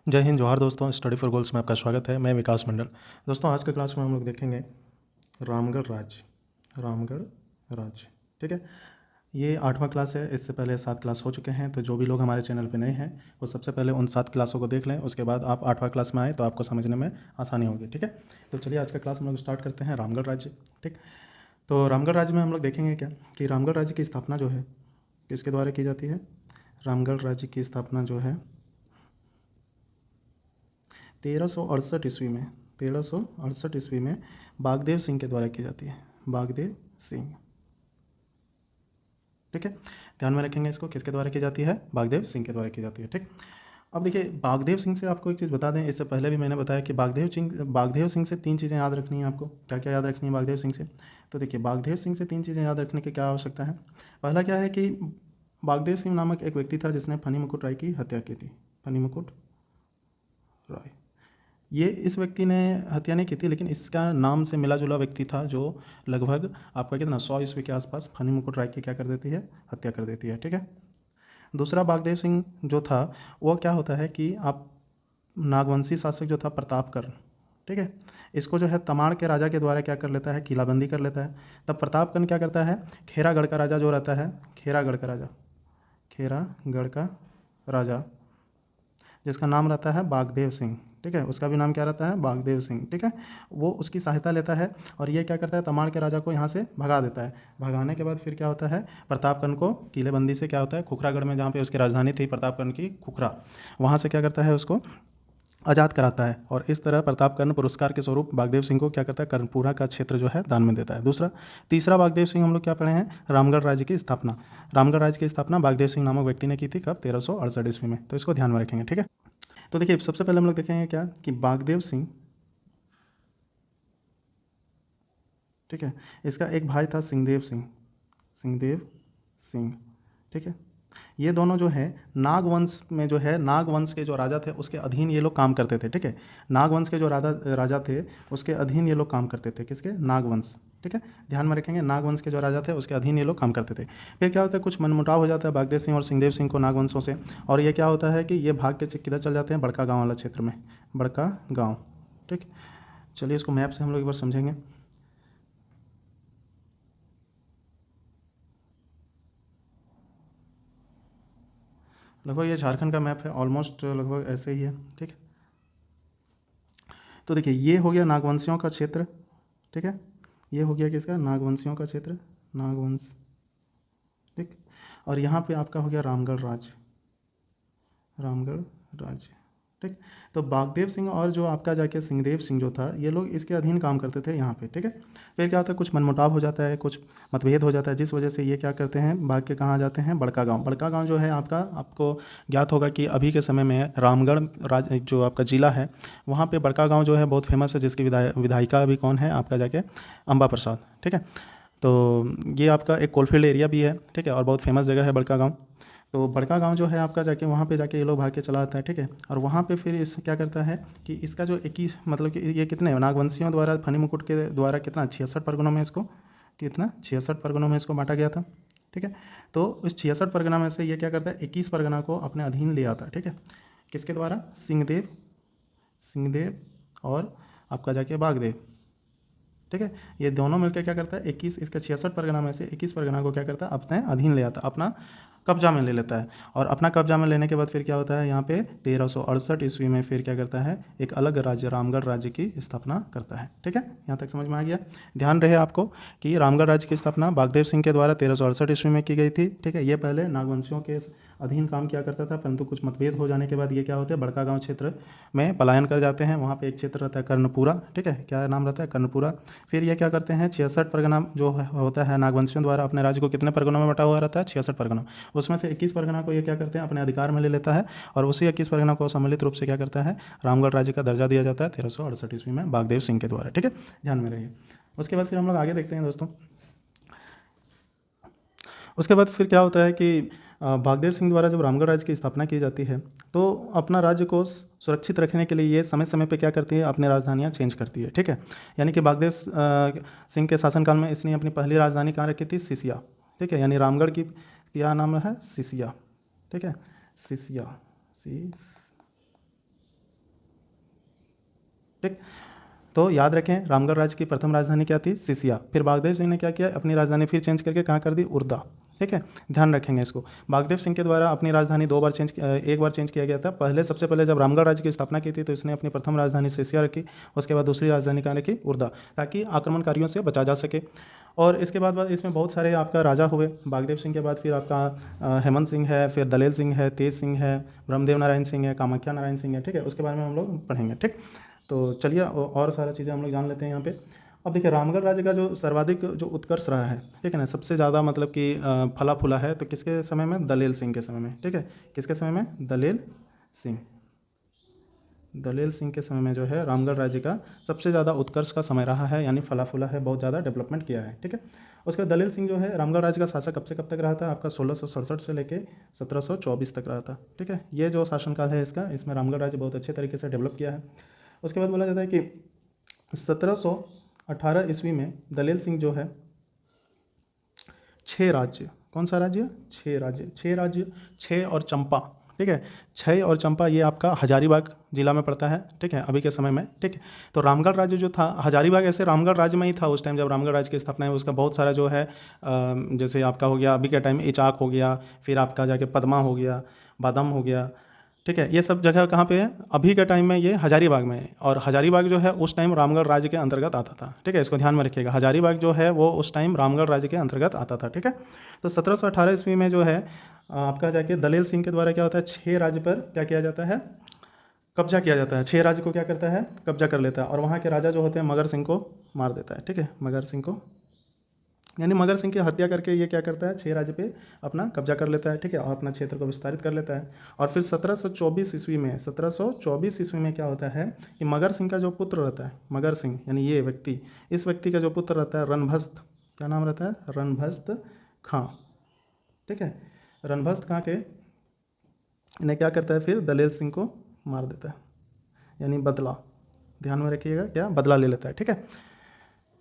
जय हिंद, जोहार दोस्तों। स्टडी फॉर गोल्स में आपका स्वागत है। मैं विकास मंडल। दोस्तों, आज के क्लास में हम लोग देखेंगे रामगढ़ राज्य। रामगढ़ राज्य, ठीक है। ये 8वां क्लास है। इससे पहले 7 क्लास हो चुके हैं, तो जो भी लोग हमारे चैनल पे नए हैं वो सबसे पहले उन 7 क्लासों को देख लें। उसके बाद आप 8वां क्लास में आए तो आपको समझने में आसानी होगी, ठीक है। तो चलिए आज का क्लास हम लोग स्टार्ट करते हैं। रामगढ़ राज्य, ठीक। तो रामगढ़ राज्य में हम लोग देखेंगे क्या कि रामगढ़ राज्य की स्थापना जो है किसके द्वारा की जाती है। रामगढ़ राज्य की स्थापना जो है 1368 ईस्वी में 1368 ईस्वी में बागदेव सिंह के द्वारा की जाती है। बागदेव सिंह, ठीक है। ध्यान में रखेंगे इसको, किसके द्वारा की जाती है। बागदेव सिंह के द्वारा की जाती है, ठीक। अब देखिए, बागदेव सिंह से आपको एक चीज़ बता दें, इससे पहले भी मैंने बताया कि बागदेव सिंह से 3 चीज़ें याद रखनी है आपको। क्या क्या याद रखनी है बागदेव सिंह से। तो देखिए, बागदेव सिंह से 3 चीज़ें याद रखने की क्या आवश्यकता है। पहला क्या है कि बागदेव सिंह नामक एक व्यक्ति था जिसने फनी मुकुट राय की हत्या की थी। फनी मुकुट राय, ये इस व्यक्ति ने हत्या नहीं की थी, लेकिन इसका नाम से मिला जुला व्यक्ति था जो लगभग आपका कितना 100 ईस्वी के आसपास फनी मुकुट राय की क्या कर देती है, हत्या कर देती है, ठीक है। दूसरा, बागदेव सिंह जो था वो क्या होता है कि आप नागवंशी शासक जो था प्रतापकर्ण, ठीक है, इसको जो है तमाड़ के राजा के द्वारा क्या कर लेता है, किलाबंदी कर लेता है। तब प्रतापकर्ण क्या करता है, खेरागढ़ का राजा जो रहता है, खेरागढ़ का राजा जिसका नाम रहता है बागदेव सिंह, ठीक है, उसका भी नाम क्या रहता है, बागदेव सिंह, ठीक है। वो उसकी सहायता लेता है और ये क्या करता है, तमाड़ के राजा को यहाँ से भगा देता है। भगाने के बाद फिर क्या होता है, प्रतापकर्ण को किलेबंदी से क्या होता है, खुखरागढ़ में जहाँ पे उसकी राजधानी थी प्रतापकर्ण की, खुखरा, वहाँ से क्या करता है, उसको आज़ाद कराता है। और इस तरह प्रतापकर्ण पुरस्कार के स्वरूप बागदेव सिंह को क्या करता है, कर्णपुरा का क्षेत्र जो है दान में देता है। तीसरा बागदेव सिंह हम लोग क्या पढ़े हैं, रामगढ़ राज्य की स्थापना। रामगढ़ राज्य की स्थापना बागदेव सिंह नामक व्यक्ति ने की थी। कब, 1368 ईस्वी में। तो इसको ध्यान में रखेंगे, ठीक है। तो देखिए, सबसे पहले हम लोग देखेंगे क्या कि बागदेव सिंह, ठीक है, इसका एक भाई था सिंहदेव सिंह। सिंहदेव सिंह, ठीक है। ये दोनों जो है नागवंश में जो है, नागवंश के जो राजा थे उसके अधीन ये लोग काम करते थे, ठीक है। नागवंश के जो राजा थे उसके अधीन ये लोग काम करते थे। किसके, नागवंश, ठीक है। ध्यान में रखेंगे, नागवंश के जो राजा थे उसके अधीन ये लोग काम करते थे। फिर क्या होता है, कुछ मनमुटाव हो जाता है बागदेव सिंह और सिंहदेव सिंह को नागवंशों से, और ये क्या होता है कि ये भाग के किधर चल जाते हैं, बड़का गाँव वाला क्षेत्र में, बड़का गाँव, ठीक। चलिए इसको मैप से हम लोग एक बार समझेंगे। लगभग ये झारखंड का मैप है, ऑलमोस्ट लगभग ऐसे ही है, ठीक है। तो देखिए, ये हो गया नागवंशियों का क्षेत्र, ठीक है। ये हो गया किसका, नागवंशियों का क्षेत्र, नागवंश, ठीक। और यहाँ पे आपका हो गया रामगढ़ राज्य, रामगढ़ राज्य, ठीक। तो बागदेव सिंह और जो आपका जाके सिंहदेव सिंह जो था, ये लोग इसके अधीन काम करते थे यहाँ पे, ठीक है। फिर क्या होता है, कुछ मनमुटाव हो जाता है, कुछ मतभेद हो जाता है, जिस वजह से ये क्या करते हैं, भाग के कहाँ जाते हैं, बड़का गांव। बड़का गांव जो है आपका, आपको ज्ञात होगा कि अभी के समय में रामगढ़ जो आपका जिला है, वहाँ पर बड़का गाँव जो है बहुत फेमस है, जिसकी विधायिका अभी कौन है, आपका जाके अम्बा प्रसाद, ठीक है। तो ये आपका एक कोलफील्ड एरिया भी है, ठीक है, और बहुत फेमस जगह है बड़का गाँव। तो बड़का गांव जो है आपका, जाके वहाँ पे जाके ये लोग भाग के चला आता है, ठीक है। और वहाँ पे फिर इस क्या करता है कि इसका जो 21, मतलब कि ये कितने नागवंशियों द्वारा फनी मुकुट के द्वारा कितना 66 परगनों में इसको, कितना 66 परगनों में इसको बांटा गया था, ठीक है। तो इस 66 परगना में से ये क्या करता है, 21 परगना को अपने अधीन ले आता है, ठीक है। किसके द्वारा, सिंहदेव, सिंहदेव और आपका जाके बागदेव, ठीक है। ये दोनों मिलकर क्या करता है, 21, इसका 66 परगना में से 21 परगना को क्या करता है, अपने अधीन ले आता है, अपना कब्जा में ले लेता है। और अपना कब्जा में लेने के बाद फिर क्या होता है, यहाँ पे 1368 ईस्वी में फिर क्या करता है, एक अलग राज्य रामगढ़ राज्य की स्थापना करता है, ठीक है। यहाँ तक समझ में आ गया। ध्यान रहे आपको कि रामगढ़ राज्य की स्थापना बागदेव सिंह के द्वारा 1368 ईस्वी में की गई थी, ठीक है। ये पहले नागवंशियों के अधीन काम किया करता था, परंतु कुछ मतभेद हो जाने के बाद ये क्या होते हैं, बड़का गाँव क्षेत्र में पलायन कर जाते हैं। वहाँ पे एक क्षेत्र रहता है कर्णपुरा, ठीक है, क्या नाम रहता है, कर्णपुरा। फिर ये क्या करते हैं, 66 परगना जो होता है नागवंशियों द्वारा अपने राज्य को कितने परगनों में बटा हुआ रहता है, 66 परगना, उसमें से 21 परगना को ये क्या करते हैं, अपने अधिकार में ले लेता है। और उसी 21 परगना को सम्मिलित रूप से क्या करता है, रामगढ़ राज्य का दर्जा दिया जाता है 1368 ईस्वी में बागदेव सिंह के द्वारा, ठीक है। ध्यान में रहिए। उसके बाद फिर हम लोग आगे देखते हैं दोस्तों। उसके बाद फिर क्या होता है कि बागदेव सिंह द्वारा जब रामगढ़ राज्य की स्थापना की जाती है, तो अपना राज्य को सुरक्षित रखने के लिए ये समय समय पे क्या करती है, अपनी राजधानियाँ चेंज करती है, ठीक है। यानी कि बागदेव सिंह के शासनकाल में इसने अपनी पहली राजधानी कहाँ रखी थी, सिसिया, ठीक है। यानी रामगढ़ की क्या नाम है, सिसिया, ठीक है, सिसिया, सी ठीक। तो याद रखें, रामगढ़ राज्य की प्रथम राजधानी क्या थी? सिसिया। फिर बागदेव सिंह ने क्या किया? अपनी राजधानी फिर चेंज करके कहाँ कर दी? उर्दा। ठीक है, ध्यान रखेंगे इसको। बागदेव सिंह के द्वारा अपनी राजधानी एक बार चेंज किया गया था। सबसे पहले जब रामगढ़ राज्य की स्थापना की थी तो इसने अपनी प्रथम राजधानी सिसिया रखी, उसके बाद दूसरी राजधानी कहाँ रखी? उर्दा, ताकि आक्रमणकारियों से बचा जा सके। और इसके बाद इसमें बहुत सारे आपका राजा हुए। बागदेव सिंह के बाद फिर आपका हेमंत सिंह है, फिर दलेल सिंह है, तेज सिंह है, ब्रह्मदेव नारायण सिंह है, कामाख्या नारायण सिंह है। ठीक है, उसके बारे में हम लोग पढ़ेंगे। ठीक, तो चलिए और सारा चीज़ें हम लोग जान लेते हैं यहाँ पे। अब देखिए, रामगढ़ राज्य का जो सर्वाधिक जो उत्कर्ष रहा है, ठीक है ना, सबसे ज़्यादा मतलब कि फला फूला है, तो किसके समय में? दलेल सिंह के समय में। ठीक है, किसके समय में? दलेल सिंह के समय में जो है रामगढ़ राज्य का सबसे ज़्यादा उत्कर्ष का समय रहा है, यानी फला फूला है, बहुत ज़्यादा डेवलपमेंट किया है। ठीक है, उसके बाद दलेल सिंह जो है रामगढ़ राज्य का शासक कब से कब तक रहा था? आपका 1667 से लेके 1724 तक रहा था। ठीक है, ये जो शासनकाल है इसका, इसमें रामगढ़ राज्य बहुत अच्छे तरीके से डेवलप किया है। उसके बाद बोला जाता है कि 1718 ईस्वी में दलेल सिंह जो है 6 राज्य, कौन सा राज्य? 6 राज्य, 6 और चंपा। ठीक है, 6 और चंपा ये आपका हजारीबाग जिला में पड़ता है। ठीक है, अभी के समय में। ठीक है, तो रामगढ़ राज्य जो था, हजारीबाग ऐसे रामगढ़ राज्य में ही था उस टाइम जब रामगढ़ राज्य की स्थापना है। उसका बहुत सारा जो है जैसे आपका हो गया अभी के टाइम इचाक हो गया, फिर आपका जाके पदमा हो गया, बादम हो गया। ठीक है, ये सब जगह कहाँ पे है? अभी के टाइम में ये हजारीबाग में है। और हजारीबाग जो है उस टाइम रामगढ़ राज्य के अंतर्गत आता था। ठीक है, इसको ध्यान में रखिएगा, हजारीबाग जो है वो उस टाइम रामगढ़ राज्य के अंतर्गत आता था। ठीक है, तो 1718 ईस्वी में जो है आपका जाके दलेल सिंह के द्वारा क्या होता है? 6 राज्य पर क्या किया जाता है? कब्जा किया जाता है। 6 राज्य को क्या करता है? कब्जा कर लेता है। और वहाँ के राजा जो होते हैं मगर सिंह को मार देता है। ठीक है, मगर सिंह को, यानी मगर सिंह की हत्या करके ये क्या करता है? 6 राज्य पे अपना कब्जा कर लेता है। ठीक है, और अपना क्षेत्र को विस्तारित कर लेता है। और फिर 1724 ईस्वी में क्या होता है कि मगर सिंह का जो पुत्र रहता है, मगर सिंह यानी ये व्यक्ति, इस व्यक्ति का जो पुत्र रहता है रणभस्त, क्या नाम रहता है? रणभस्त खां। ठीक है, रणभस्त खां के ने क्या करता है? फिर दलेल सिंह को मार देता है, यानी बदला। ध्यान में रखिएगा, क्या? बदला ले लेता है। ठीक है,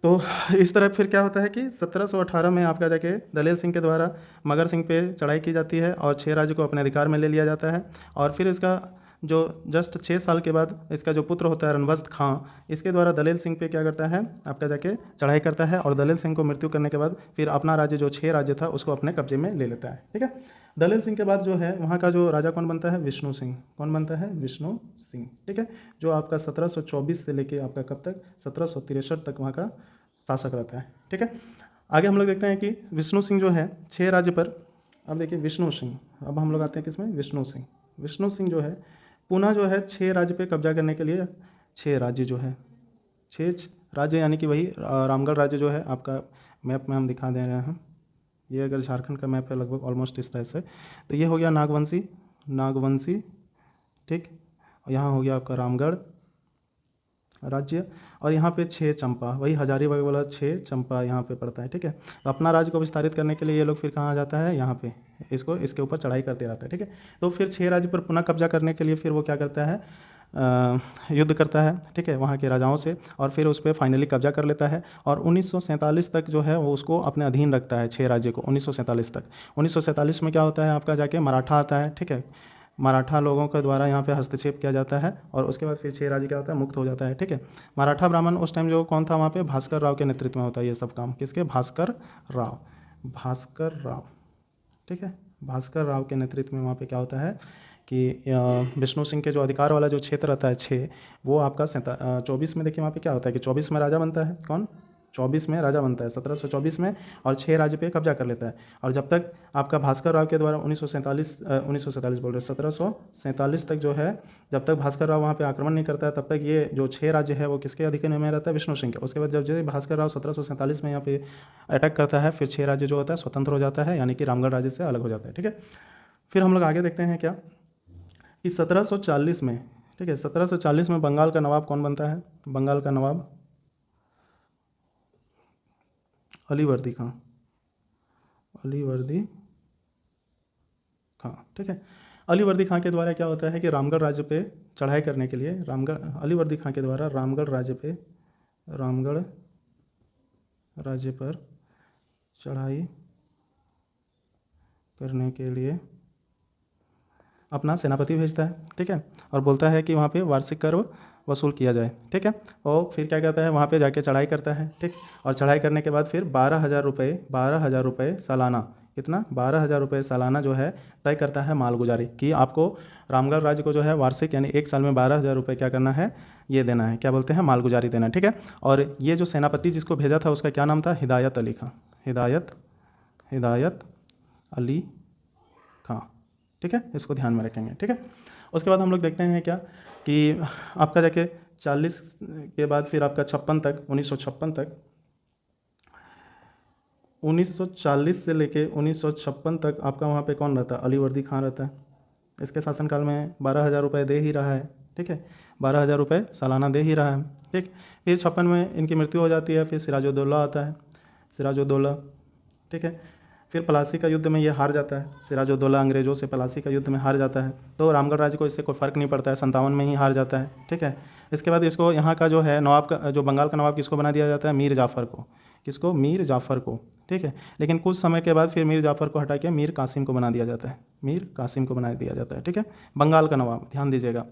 तो इस तरह फिर क्या होता है कि 1718 में आपका जाके दलेल सिंह के द्वारा मगर सिंह पे चढ़ाई की जाती है और 6 राज्य को अपने अधिकार में ले लिया जाता है। और फिर इसका जो जस्ट 6 साल के बाद इसका जो पुत्र होता है रणभस्त खां, इसके द्वारा दलेल सिंह पे क्या करता है? आपका जाके चढ़ाई करता है। और दलेल सिंह को मृत्यु करने के बाद फिर अपना राज्य जो 6 राज्य था उसको अपने कब्जे में ले लेता है। ठीक है, दलेल सिंह के बाद जो है वहाँ का जो राजा कौन बनता है? विष्णु सिंह। कौन बनता है? विष्णु सिंह। ठीक है, जो आपका 1724 से लेके आपका कब तक? 1763 तक वहाँ का शासक रहता है। ठीक है, आगे हम लोग देखते हैं कि विष्णु सिंह जो है 6 राज्य पर, अब देखिए विष्णु सिंह, अब हम लोग आते हैं किसमें? विष्णु सिंह जो है पुनः जो है 6 राज्य पे कब्जा करने के लिए 6 राज्य जो है 6 राज्य, यानी कि वही रामगढ़ राज्य जो है आपका मैप में हम दिखा दे रहे हैं। ये अगर झारखंड का मैप है लगभग ऑलमोस्ट इस तरह से, तो ये हो गया नागवंशी। ठीक, और यहाँ हो गया आपका रामगढ़ राज्य। और यहाँ पे 6 चंपा, वही हजारीबाग वाला 6 चंपा यहाँ पे पड़ता है। ठीक है, तो अपना राज्य को विस्तारित करने के लिए ये लोग फिर कहाँ आ जाता है? यहाँ पे इसको इसके ऊपर चढ़ाई करते रहता है। ठीक है, तो फिर 6 राज्य पर पुनः कब्जा करने के लिए फिर वो क्या करता है? युद्ध करता है। ठीक है, वहाँ के राजाओं से, और फिर उस पर फाइनली कब्जा कर लेता है। और 1947 तक जो है वो उसको अपने अधीन रखता है 6 राज्य को, 1947 तक। 1947 में क्या होता है आपका जाके? मराठा आता है। ठीक है, मराठा लोगों के द्वारा यहाँ पे हस्तक्षेप किया जाता है और उसके बाद फिर 6 राज्य क्या होता है? मुक्त हो जाता है। ठीक है, मराठा ब्राह्मण उस टाइम जो कौन था वहाँ पे? भास्कर राव के नेतृत्व में होता है ये सब काम। किसके? भास्कर राव। ठीक है, भास्कर राव के नेतृत्व में वहाँ पे क्या होता है कि विष्णु सिंह के जो अधिकार वाला जो क्षेत्र रहता है 6, वो आपका 24 में देखिए वहाँ पे क्या होता है कि 24 में राजा बनता है। कौन? 24 में राजा बनता है 1724 में, और 6 राज्य पे कब्जा कर लेता है। और जब तक आपका भास्कर राव के द्वारा 1947 बोल रहे 1747 तक जो है, जब तक भास्कर राव वहाँ पे आक्रमण नहीं करता है तब तक ये जो 6 राज्य है वो किसके अधिकार में रहता है? विष्णु सिंह के। उसके बाद जब भास्कर राव 1747 में यहाँ पे अटैक करता है, फिर 6 राज्य जो होता है स्वतंत्र हो जाता है, यानी कि रामगढ़ राज्य से अलग हो जाता है। ठीक है, फिर हम लोग आगे देखते हैं क्या कि 1740 में, ठीक है, 1740 में बंगाल का नवाब कौन बनता है? बंगाल का नवाब अलीवर्दी खां। ठीक है, अलीवर्दी खां के द्वारा क्या होता है कि रामगढ़ राज्य पे चढ़ाई करने के लिए अलीवर्दी खां के द्वारा रामगढ़ राज्य पर चढ़ाई करने के लिए अपना सेनापति भेजता है। ठीक है, और बोलता है कि वहाँ पे वार्षिक कर वसूल किया जाए, ठीक है। और फिर क्या कहता है, वहाँ पे जाके चढ़ाई करता है, ठीक। और चढ़ाई करने के बाद फिर 12,000 रुपये सालाना, कितना, 12,000 रुपये सालाना जो है तय करता है मालगुजारी, कि आपको रामगढ़ राज्य को जो है वार्षिक यानी एक साल में 12,000 रुपये क्या करना है, ये देना है, क्या बोलते हैं, मालगुजारी देना है, ठीक है। और ये जो सेनापति जिसको भेजा था उसका क्या नाम था, हिदायत अली खां, हिदायत अली खां, ठीक है, इसको ध्यान में रखेंगे, ठीक है। उसके बाद हम लोग देखते हैं क्या कि आपका जाके 40 के बाद फिर आपका 56 तक, 1956 तक, 1940 से लेके 1956 तक आपका वहाँ पे कौन रहता है, अलीवर्दी खां रहता है। इसके शासनकाल में 12,000 रुपये दे ही रहा है, ठीक है, 12,000 रुपये सालाना दे ही रहा है, ठीक। फिर 56 में इनकी मृत्यु हो जाती है, फिर सिराजुद्दौला आता है, सिराजुद्दौला, ठीक है। फिर प्लासी का युद्ध में ये हार जाता है, सिराजुद्दौला अंग्रेज़ों से प्लासी का युद्ध में हार जाता है, तो रामगढ़ राज्य को इससे कोई फ़र्क नहीं पड़ता है, 57 में ही हार जाता है, ठीक है। इसके बाद इसको यहाँ का जो है नवाब का, जो बंगाल का नवाब, किसको बना दिया जाता है, मीर जाफ़र को, किसको, मीर जाफ़र को, ठीक है। लेकिन कुछ समय के बाद फिर मीर जाफ़र को हटा के मीर कासिम को बना दिया जाता है, मीर कासिम को बना दिया जाता है, ठीक है, बंगाल का नवाब, ध्यान दीजिएगा,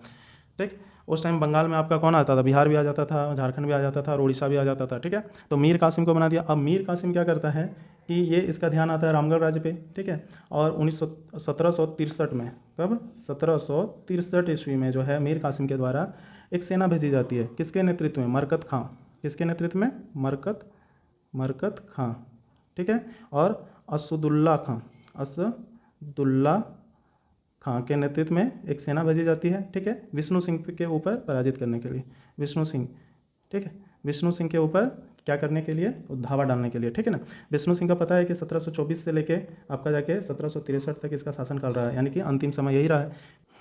ठीक। उस टाइम बंगाल में आपका कौन आता था, बिहार भी आ जाता था, झारखंड भी आ जाता था और उड़ीसा भी आ जाता था, ठीक है। तो मीर कासिम को बना दिया। अब मीर कासिम क्या करता है कि ये इसका ध्यान आता है रामगढ़ राज्य पे, ठीक है। और 1763 में, कब, 1763 ईस्वी में जो है मीर कासिम के द्वारा एक सेना भेजी जाती है, किसके नेतृत्व में, मरकत खां, किसके नेतृत्व में, मरकत खां, ठीक है। और असदुल्ला खां के नेतृत्व में एक सेना भेजी जाती है, ठीक है, विष्णु सिंह के ऊपर पराजित करने के लिए, विष्णु सिंह, ठीक है, विष्णु सिंह के ऊपर क्या करने के लिए, धावा डालने के लिए, ठीक है ना। विष्णु सिंह का पता है कि 1724 से लेके आपका जाके 1763 तक इसका शासनकाल रहा है, यानी कि अंतिम समय यही रहा है।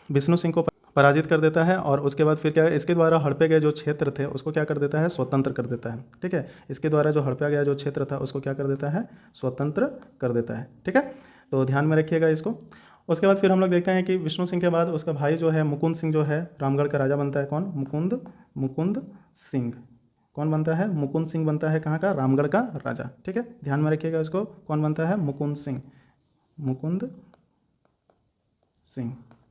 विष्णु सिंह को पराजित कर देता है और उसके बाद फिर क्या है, इसके द्वारा हड़पे गए जो क्षेत्र थे उसको क्या कर देता है, स्वतंत्र कर देता है, ठीक है। इसके द्वारा जो हड़पा गया जो क्षेत्र था उसको क्या कर देता है, स्वतंत्र कर देता है, ठीक है। तो ध्यान में रखिएगा इसको। उसके बाद फिर हम लोग देखते हैं कि विष्णु सिंह के बाद उसका भाई जो है मुकुंद सिंह जो है रामगढ़ का राजा बनता है, कौन, मुकुंद सिंह, कौन बनता है, मुकुंद सिंह बनता है, कहाँ का, रामगढ़ का राजा, ठीक है, ध्यान में रखिएगा इसको, कौन बनता है, मुकुंद सिंह,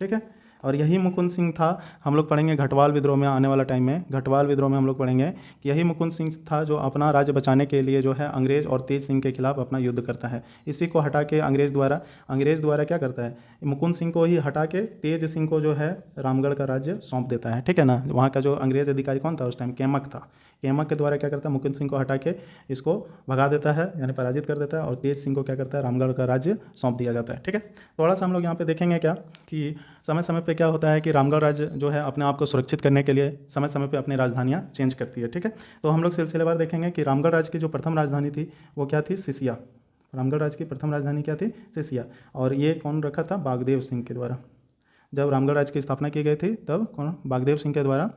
ठीक है। और यही मुकुंद सिंह था, हम लोग पढ़ेंगे घटवाल विद्रोह में, आने वाला टाइम में घटवाल विद्रोह में हम लोग पढ़ेंगे कि यही मुकुंद सिंह था जो अपना राज्य बचाने के लिए जो है अंग्रेज़ और तेज सिंह के खिलाफ अपना युद्ध करता है। इसी को हटा के अंग्रेज़ द्वारा क्या करता है, मुकुंद सिंह को ही हटा के तेज सिंह को जो है रामगढ़ का राज्य सौंप देता है, ठीक है ना। वहाँ का जो अंग्रेज़ अधिकारी कौन था उस टाइम, केमक था। केमक के द्वारा क्या करता है, मुकुंद सिंह को हटा के इसको भगा देता है, यानी पराजित कर देता है, और तेज सिंह को क्या करता है, रामगढ़ का राज्य सौंप दिया जाता है, ठीक है। थोड़ा सा हम लोग यहाँ पे देखेंगे क्या कि समय समय पे क्या होता है कि रामगढ़ राज्य जो है अपने आप को सुरक्षित करने के लिए समय समय पे अपनी राजधानियाँ चेंज करती है, ठीक है। तो हम लोग सिलसिलेवार देखेंगे कि रामगढ़ राज्य की जो प्रथम राजधानी थी वो क्या थी, सिसिया। रामगढ़ राज्य की प्रथम राजधानी क्या थी, सिसिया। और ये कौन रखा था, बागदेव सिंह के द्वारा। जब रामगढ़ राज्य की स्थापना की गई थी तब कौन, बागदेव सिंह के द्वारा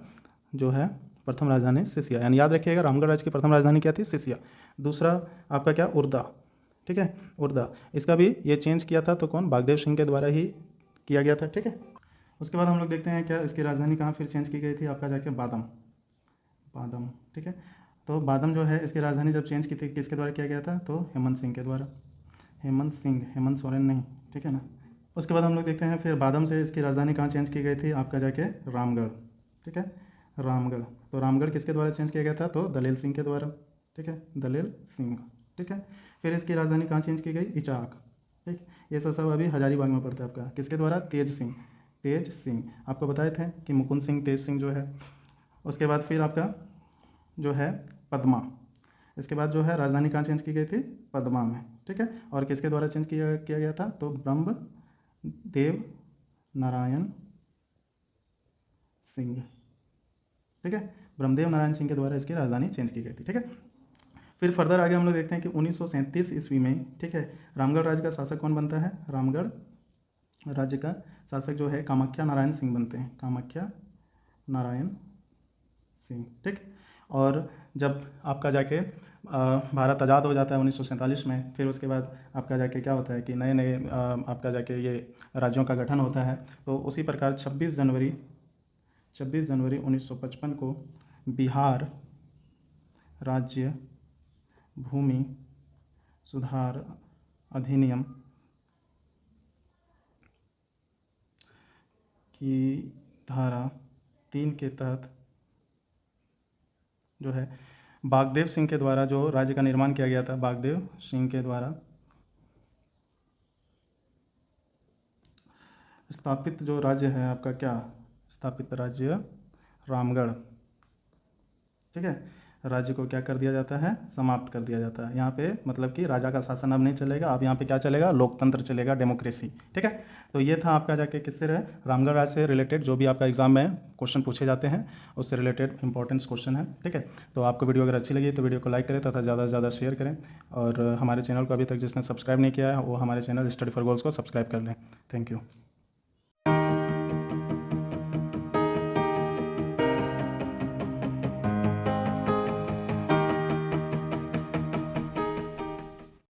जो है प्रथम राजधानी सिसिया, यानी याद रखिएगा रामगढ़ राज्य की प्रथम राजधानी क्या थी, सिसिया। दूसरा आपका क्या, उर्दा, ठीक है, उर्दा, इसका भी ये चेंज किया था तो कौन, बागदेव सिंह के द्वारा ही किया गया था, ठीक है। उसके बाद हम लोग देखते हैं क्या इसकी राजधानी कहाँ फिर चेंज की गई थी, आपका जाके बादम, ठीक है। तो बादम जो है इसकी राजधानी जब चेंज की थी किसके द्वारा किया गया था, तो हेमंत सिंह के द्वारा, हेमंत सोरेन नहीं, ठीक है ना। उसके बाद हम लोग देखते हैं फिर बादम से इसकी राजधानी कहाँ चेंज की गई थी, आपका जाके रामगढ़, ठीक है, रामगढ़। तो रामगढ़ किसके द्वारा चेंज किया गया था, तो दलेल सिंह के द्वारा, ठीक है, दलेल सिंह, ठीक है। फिर इसकी राजधानी कहाँ चेंज की गई, इचाक, ठीक। ये सब अभी हजारीबाग में पड़ता है आपका, किसके द्वारा, तेज सिंह आपको बताए थे कि मुकुंद सिंह, तेज सिंह जो है। उसके बाद फिर आपका जो है पद्मा, इसके बाद जो है राजधानी कहाँ चेंज की गई थी, पद्मा में, ठीक है। और किसके द्वारा चेंज किया गया था, तो ब्रह्मदेव नारायण सिंह, ठीक है, ब्रह्मदेव नारायण सिंह के द्वारा इसकी राजधानी चेंज की गई थी, ठीक है। फिर फर्दर आगे हम लोग देखते हैं कि 1937 ईस्वी में, ठीक है, रामगढ़ राज्य का शासक कौन बनता है, रामगढ़ राज्य का शासक जो है कामाख्या नारायण सिंह बनते हैं, कामाख्या नारायण सिंह, ठीक। और जब आपका जाके भारत आज़ाद हो जाता है 1947 में, फिर उसके बाद आपका जाके क्या होता है कि नए नए आपका जाके ये राज्यों का गठन होता है। तो उसी प्रकार 26 जनवरी 1955 को बिहार राज्य भूमि सुधार अधिनियम की धारा 3 के तहत जो है बागदेव सिंह के द्वारा जो राज्य का निर्माण किया गया था, बागदेव सिंह के द्वारा स्थापित जो राज्य है आपका, क्या स्थापित राज्य रामगढ़, ठीक है। राज्य को क्या कर दिया जाता है, समाप्त कर दिया जाता है। यहाँ पे मतलब कि राजा का शासन अब नहीं चलेगा, अब यहाँ पे क्या चलेगा, लोकतंत्र चलेगा, डेमोक्रेसी, ठीक है। तो ये था आपका जाके किससे रहे, रामगढ़ राज्य से रिलेटेड जो भी आपका एग्जाम में क्वेश्चन पूछे जाते हैं उससे रिलेटेड इंपॉर्टेंट क्वेश्चन है, ठीक है। तो आपको वीडियो अगर अच्छी लगी तो वीडियो को लाइक करें तथा ज़्यादा से ज़्यादा शेयर करें, और हमारे चैनल को अभी तक जिसने सब्सक्राइब नहीं किया है वो हमारे चैनल स्टडी फॉर गोल्स को सब्सक्राइब कर लें। Thank you.